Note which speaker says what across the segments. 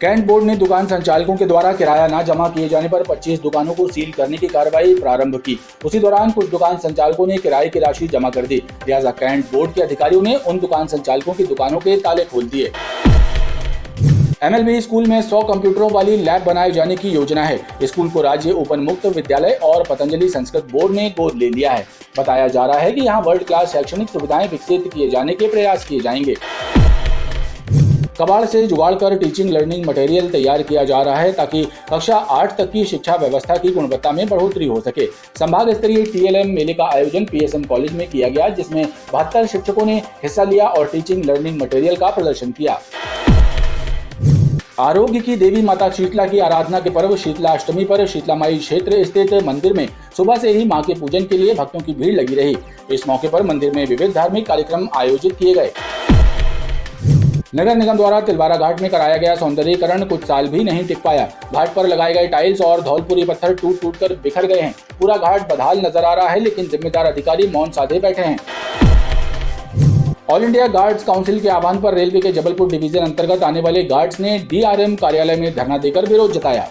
Speaker 1: Cantt board ने दुकान संचालकों के द्वारा किराया न जमा किए जाने पर 25 दुकानों को सील करने की कार्रवाई प्रारंभ की। उसी दौरान कुछ दुकान संचालकों ने किराए की राशि जमा कर दी। लिहाजा कैंट बोर्ड के अधिकारियों ने उन दुकान संचालकों की दुकानों के ताले खोल दिए। MLB स्कूल में 100 कंप्यूटरों वाली लैब बनाए जाने की योजना है। स्कूल को राज्य ओपन मुक्त विद्यालय और पतंजलि संस्कृत बोर्ड ने गोद ले लिया है। बताया जा रहा है कि यहां वर्ल्ड क्लास शैक्षणिक सुविधाएं विकसित किए जाने के प्रयास किए जाएंगे। कबाड़ से जुगाड़ कर टीचिंग लर्निंग मटेरियल तैयार किया जा रहा है ताकि कक्षा 8 तक की शिक्षा व्यवस्था की गुणवत्ता में बढ़ोतरी हो सके। संभाग स्तरीय TLM मेले का आयोजन PSM कॉलेज में किया गया, जिसमें 72 शिक्षकों ने हिस्सा लिया और टीचिंग लर्निंग मटेरियल का प्रदर्शन किया। आरोग्य की देवी माता शीतला की आराधना के पर्व शीतला अष्टमी पर शीतला माई क्षेत्र स्थित मंदिर में सुबह से ही मां के पूजन के लिए भक्तों की भीड़ लगी रही। इस मौके पर मंदिर में विविध धार्मिक कार्यक्रम आयोजित किए गए। नगर निगम द्वारा तिलवारा घाट में कराया गया सौंदर्यीकरण कुछ साल भी नहीं टिक पाया। घाट पर लगाए गए टाइल्स और धौलपुरी पत्थर टूट टूट कर बिखर गए हैं। पूरा घाट बदहाल नजर आ रहा है, लेकिन जिम्मेदार अधिकारी मौन साधे बैठे हैं। ऑल इंडिया गार्ड्स काउंसिल के आह्वान पर रेलवे के जबलपुर डिवीजन अंतर्गत आने वाले गार्ड्स ने DRM कार्यालय में धरना देकर विरोध जताया।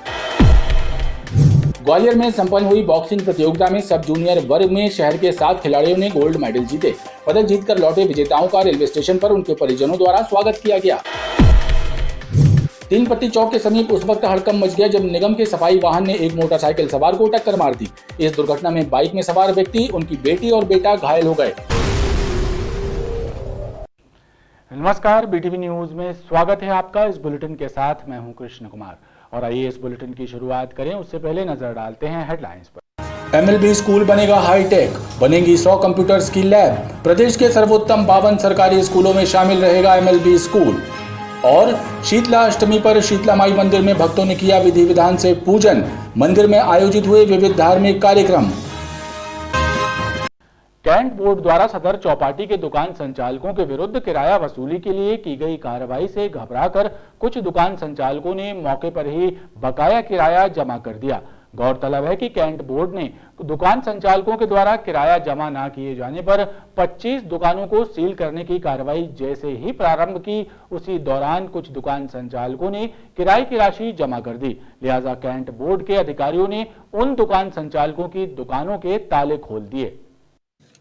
Speaker 1: ग्वालियर में संपन्न हुई बॉक्सिंग प्रतियोगिता में सब जूनियर वर्ग में शहर के 7 खिलाड़ियों ने गोल्ड मेडल जीते। पदक जीतकर लौटे विजेताओं का रेलवे स्टेशन पर उनके परिजनों द्वारा स्वागत किया गया। तीन पत्ती चौक के समीप उस वक्त हड़कंप मच गया जब निगम के सफाई वाहन ने एक मोटरसाइकिल सवार को टक्कर मार दी। इस दुर्घटना में बाइक में सवार व्यक्ति, उनकी बेटी और बेटा घायल हो गए। नमस्कार, BTV न्यूज में स्वागत है आपका। इस बुलेटिन के साथ मैं हूं कृष्ण कुमार और आइए इस बुलेटिन की शुरुआत करें। उससे पहले नजर डालते हैं हेडलाइंस पर। MLB स्कूल बनेगा हाईटेक, बनेंगी 100 कंप्यूटर्स की लैब। प्रदेश के सर्वोत्तम 52 सरकारी स्कूलों में शामिल रहेगा MLB स्कूल। और शीतला अष्टमी पर शीतला माई मंदिर में भक्तों ने किया विधि विधान से पूजन। मंदिर में आयोजित हुए विविध धार्मिक कार्यक्रम। कैंट बोर्ड द्वारा सदर चौपाटी के दुकान संचालकों के विरुद्ध किराया वसूली के लिए की गई कार्रवाई से घबराकर कुछ दुकान संचालकों ने मौके पर ही बकाया किराया जमा कर दिया। गौरतलब है कि कैंट बोर्ड ने दुकान संचालकों के द्वारा किराया जमा न किए जाने पर 25 दुकानों को सील करने की कार्रवाई जैसे ही प्रारंभ की, उसी दौरान कुछ दुकान संचालकों ने किराए की राशि जमा कर दी। लिहाजा कैंट बोर्ड के अधिकारियों ने उन दुकान संचालकों की दुकानों के ताले खोल दिए।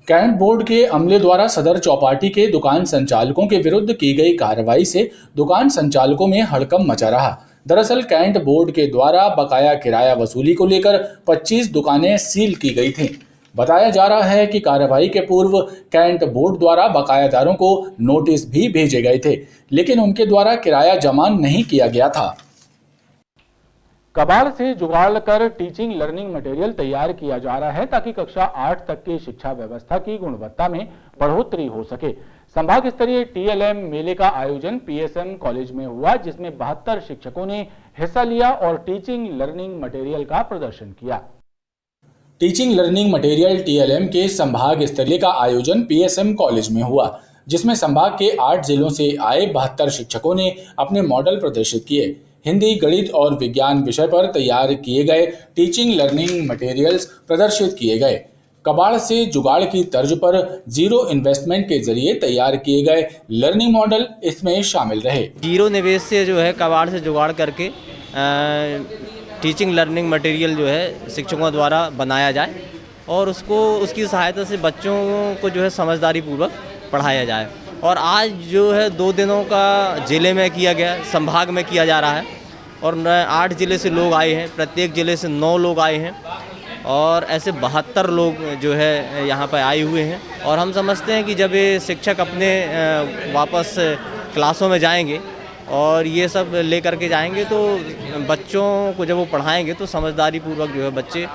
Speaker 1: कैंट बोर्ड के अमले द्वारा सदर चौपाटी के दुकान संचालकों के विरुद्ध की गई कार्रवाई से दुकान संचालकों में हड़कंप मचा रहा। दरअसल कैंट बोर्ड के द्वारा बकाया किराया वसूली को लेकर 25 दुकानें सील की गई थीं। बताया जा रहा है कि कार्रवाई के पूर्व कैंट बोर्ड द्वारा बकायादारों को नोटिस भी भेजे गए थे, लेकिन उनके द्वारा किराया जमा नहीं किया गया था। कबाड़ से जुगाड़ कर टीचिंग लर्निंग मटेरियल तैयार किया जा रहा है ताकि कक्षा 8 तक की शिक्षा व्यवस्था की गुणवत्ता में बढ़ोतरी हो सके। संभाग स्तरीय TLM मेले का आयोजन PSM कॉलेज में हुआ, जिसमें 72 शिक्षकों ने हिस्सा लिया और टीचिंग लर्निंग मटेरियल का प्रदर्शन किया। टीचिंग लर्निंग मटेरियल TLM के संभाग स्तरीय का आयोजन PSM कॉलेज में हुआ, जिसमें संभाग के 8 जिलों से आए 72 शिक्षकों ने अपने मॉडल प्रदर्शित किए। हिंदी, गणित और विज्ञान विषय पर तैयार किए गए टीचिंग लर्निंग मटेरियल्स प्रदर्शित किए गए। कबाड़ से जुगाड़ की तर्ज पर जीरो इन्वेस्टमेंट के जरिए तैयार किए गए लर्निंग मॉडल इसमें शामिल रहे।
Speaker 2: जीरो निवेश से जो है कबाड़ से जुगाड़ करके टीचिंग लर्निंग मटेरियल जो है शिक्षकों द्वारा बनाया जाए और उसकी सहायता से बच्चों को जो है समझदारी पूर्वक पढ़ाया जाए। और आज जो है 2 दिनों का ज़िले में किया गया, संभाग में किया जा रहा है और 8 ज़िले से लोग आए हैं, प्रत्येक ज़िले से 9 लोग आए हैं और ऐसे 72 लोग जो है यहाँ पर आए हुए हैं। और हम समझते हैं कि जब ये शिक्षक अपने वापस क्लासों में जाएंगे और ये सब ले करके जाएंगे तो बच्चों को जब वो पढ़ाएंगे तो समझदारी पूर्वक जो है बच्चे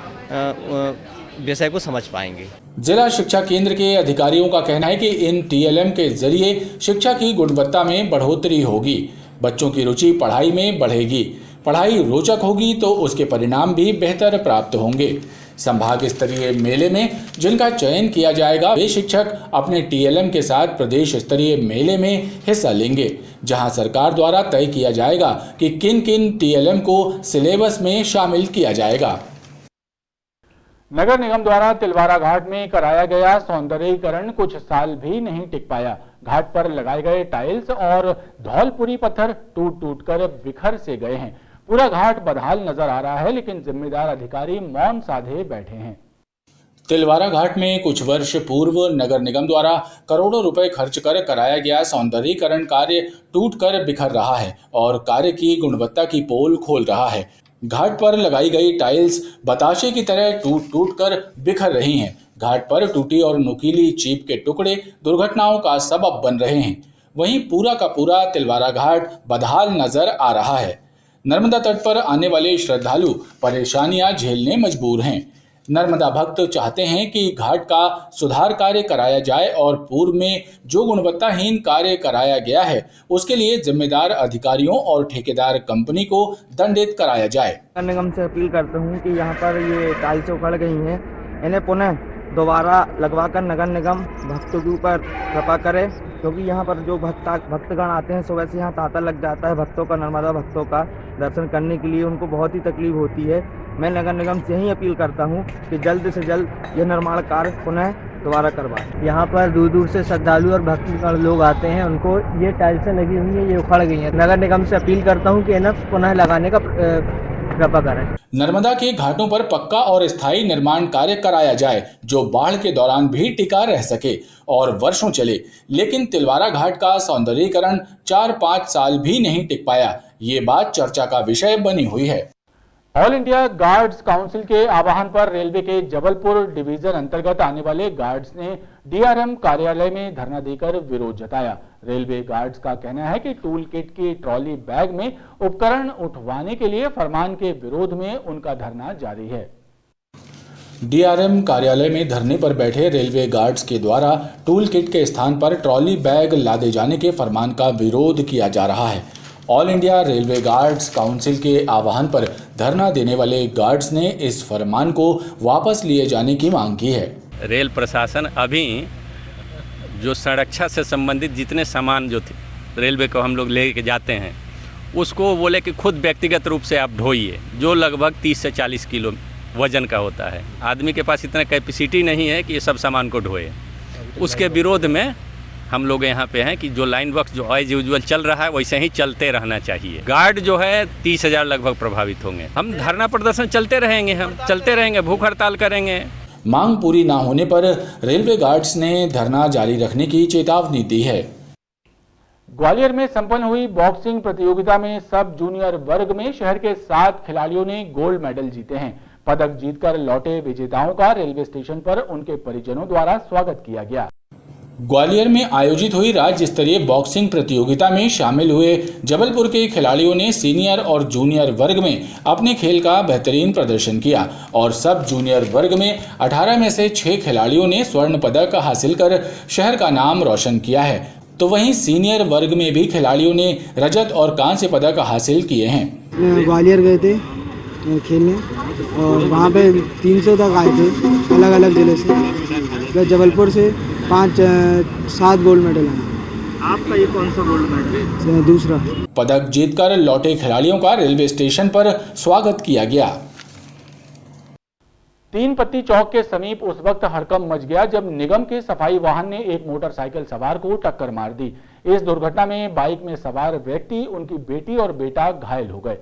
Speaker 2: विषय को समझ पाएंगे।
Speaker 1: जिला शिक्षा केंद्र के अधिकारियों का कहना है कि इन TLM के जरिए शिक्षा की गुणवत्ता में बढ़ोतरी होगी, बच्चों की रुचि पढ़ाई में बढ़ेगी, पढ़ाई रोचक होगी तो उसके परिणाम भी बेहतर प्राप्त होंगे। संभाग स्तरीय मेले में जिनका चयन किया जाएगा वे शिक्षक अपने TLM के साथ प्रदेश स्तरीय मेले में हिस्सा लेंगे, जहां सरकार द्वारा तय किया जाएगा कि किन किन TLM को सिलेबस में शामिल किया जाएगा। नगर निगम द्वारा तिलवारा घाट में कराया गया सौंदर्यीकरण कुछ साल भी नहीं टिक पाया। घाट पर लगाए गए टाइल्स और धौलपुरी पत्थर टूट टूट कर बिखर से गए हैं। पूरा घाट बदहाल नजर आ रहा है, लेकिन जिम्मेदार अधिकारी मौन साधे बैठे हैं। तिलवारा घाट में कुछ वर्ष पूर्व नगर निगम द्वारा करोड़ों रुपए खर्च कर कराया गया सौंदर्यीकरण कार्य टूटकर बिखर रहा है और कार्य की गुणवत्ता की पोल खोल रहा है। घाट पर लगाई गई टाइल्स बताशे की तरह टूट टूट कर बिखर रही हैं। घाट पर टूटी और नुकीली चीप के टुकड़े दुर्घटनाओं का सबब बन रहे हैं। वहीं पूरा का पूरा तिलवारा घाट बदहाल नजर आ रहा है। नर्मदा तट पर आने वाले श्रद्धालु परेशानियां झेलने मजबूर हैं। नर्मदा भक्त चाहते हैं कि घाट का सुधार कार्य कराया जाए और पूर्व में जो गुणवत्ताहीन कार्य कराया गया है उसके लिए जिम्मेदार अधिकारियों और ठेकेदार कंपनी को दंडित कराया जाए।
Speaker 3: नगर निगम से अपील करता हूं कि यहां पर ये टाइल्स उखड़ गई हैं, इन्हें पुनः दोबारा लगवाकर नगर निगम भक्तों के ऊपर कृपा करे, क्योंकि यहाँ पर जो भक्तगण आते हैं सुबह से यहाँ तांता लग जाता है भक्तों का, नर्मदा भक्तों का दर्शन करने के लिए उनको बहुत ही तकलीफ होती है। मैं नगर निगम से यही अपील करता हूँ कि जल्द से जल्द यह निर्माण कार्य पुनः दोबारा करवाएं। यहाँ पर दूर दूर से श्रद्धालु और भक्तगण लोग आते हैं, उनको ये टाइल्सें लगी हुई हैं, ये उखड़ गई हैं। नगर निगम से अपील करता हूँ कि इन्हें पुनः लगाने का कृपा करें।
Speaker 1: नर्मदा के घाटों पर पक्का और स्थायी निर्माण कार्य कराया जाए जो बाढ़ के दौरान भी टिका रह सके और वर्षों चले, लेकिन तिलवारा घाट का सौंदर्यीकरण 4-5 साल भी नहीं टिक पाया। ये बात चर्चा का विषय बनी हुई है। ऑल इंडिया गार्ड्स काउंसिल के आह्वान पर रेलवे के जबलपुर डिवीजन अंतर्गत आने वाले गार्ड्स ने डीआरएम कार्यालय में धरना देकर विरोध जताया। रेलवे गार्ड्स का कहना है कि टूल किट की ट्रॉली बैग में उपकरण उठवाने के लिए फरमान के विरोध में उनका धरना जारी है। डीआरएम कार्यालय में धरने पर बैठे रेलवे गार्ड्स के द्वारा टूल किट के स्थान पर ट्रॉली बैग लादे जाने के फरमान का विरोध किया जा रहा है। All India railway guards council के आह्वान पर धरना देने वाले गार्ड्स ने इस फरमान को वापस लिए जाने की मांग की है।
Speaker 4: रेल प्रशासन अभी जो संरक्षा से संबंधित जितने सामान जो थे रेलवे को हम लोग लेके जाते हैं उसको बोले कि खुद व्यक्तिगत रूप से आप ढोइए, जो लगभग 30 से 40 किलो वजन का होता है। आदमी के पास इतना कैपेसिटी नहीं है कि ये सब सामान को ढोए। उसके विरोध में हम लोग यहाँ पे हैं कि जो लाइन वर्क जो एज यूजुअल चल रहा है वैसे ही चलते रहना चाहिए। गार्ड जो है 30,000 लगभग प्रभावित होंगे। हम धरना प्रदर्शन चलते रहेंगे, हम चलते रहेंगे, भूख हड़ताल करेंगे।
Speaker 1: मांग पूरी ना होने पर रेलवे गार्ड्स ने धरना जारी रखने की चेतावनी दी है। ग्वालियर में संपन्न हुई बॉक्सिंग प्रतियोगिता में सब जूनियर वर्ग में शहर के 7 खिलाड़ियों ने गोल्ड मेडल जीते हैं। पदक जीतकर लौटे विजेताओं का रेलवे स्टेशन पर उनके परिजनों द्वारा स्वागत किया गया। ग्वालियर में आयोजित हुई राज्य स्तरीय बॉक्सिंग प्रतियोगिता में शामिल हुए जबलपुर के खिलाड़ियों ने सीनियर और जूनियर वर्ग में अपने खेल का बेहतरीन प्रदर्शन किया और सब जूनियर वर्ग में 18 में से 6 खिलाड़ियों ने स्वर्ण पदक हासिल कर शहर का नाम रोशन किया है, तो वहीं सीनियर वर्ग में भी खिलाड़ियों ने रजत और कांस्य पदक हासिल किए हैं।
Speaker 5: ग्वालियर गए थे खेलने और वहाँ पे 300 तक आए थे अलग अलग जिले से। जबलपुर से 5-7 गोल्ड मेडल हैं।
Speaker 3: आपका ये कौन सा गोल्ड मेडल है?
Speaker 5: दूसरा।
Speaker 1: पदक जीतकर लौटे खिलाड़ियों का रेलवे स्टेशन पर स्वागत किया गया। 3 पत्ती चौक के समीप उस वक्त हड़कंप मच गया जब निगम के सफाई वाहन ने एक मोटरसाइकिल सवार को टक्कर मार दी। इस दुर्घटना में बाइक में सवार व्यक्ति, उनकी बेटी और बेटा घायल हो गए।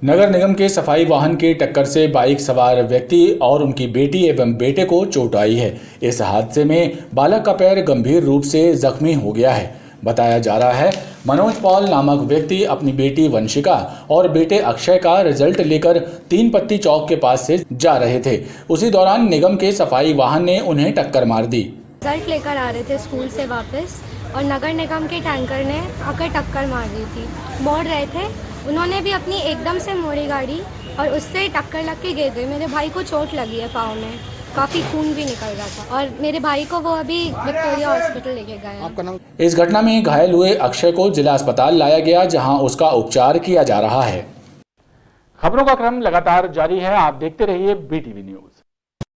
Speaker 1: नगर निगम के सफाई वाहन की टक्कर से बाइक सवार व्यक्ति और उनकी बेटी एवं बेटे को चोट आई है। इस हादसे में बालक का पैर गंभीर रूप से जख्मी हो गया है। बताया जा रहा है मनोज पॉल नामक व्यक्ति अपनी बेटी वंशिका और बेटे अक्षय का रिजल्ट लेकर 3 पत्ती चौक के पास से जा रहे थे। उसी दौरान निगम के सफाई वाहन ने उन्हें टक्कर मार दी।
Speaker 6: रिजल्ट लेकर आ रहे थे स्कूल से वापस और नगर निगम के टैंकर ने आकर टक्कर मार दी थी। मोड़ रहे थे, उन्होंने भी अपनी एकदम से मोड़ी गाड़ी और उससे टक्कर लग के गिर गए। मेरे भाई को चोट लगी है पाँव में, काफ़ी खून भी निकल रहा था और मेरे भाई को वो अभी विक्टोरिया हॉस्पिटल लेके गए।
Speaker 1: इस घटना में घायल हुए अक्षय को जिला अस्पताल लाया गया जहां उसका उपचार किया जा रहा है। खबरों का क्रम लगातार जारी है, आप देखते रहिए BTV न्यूज।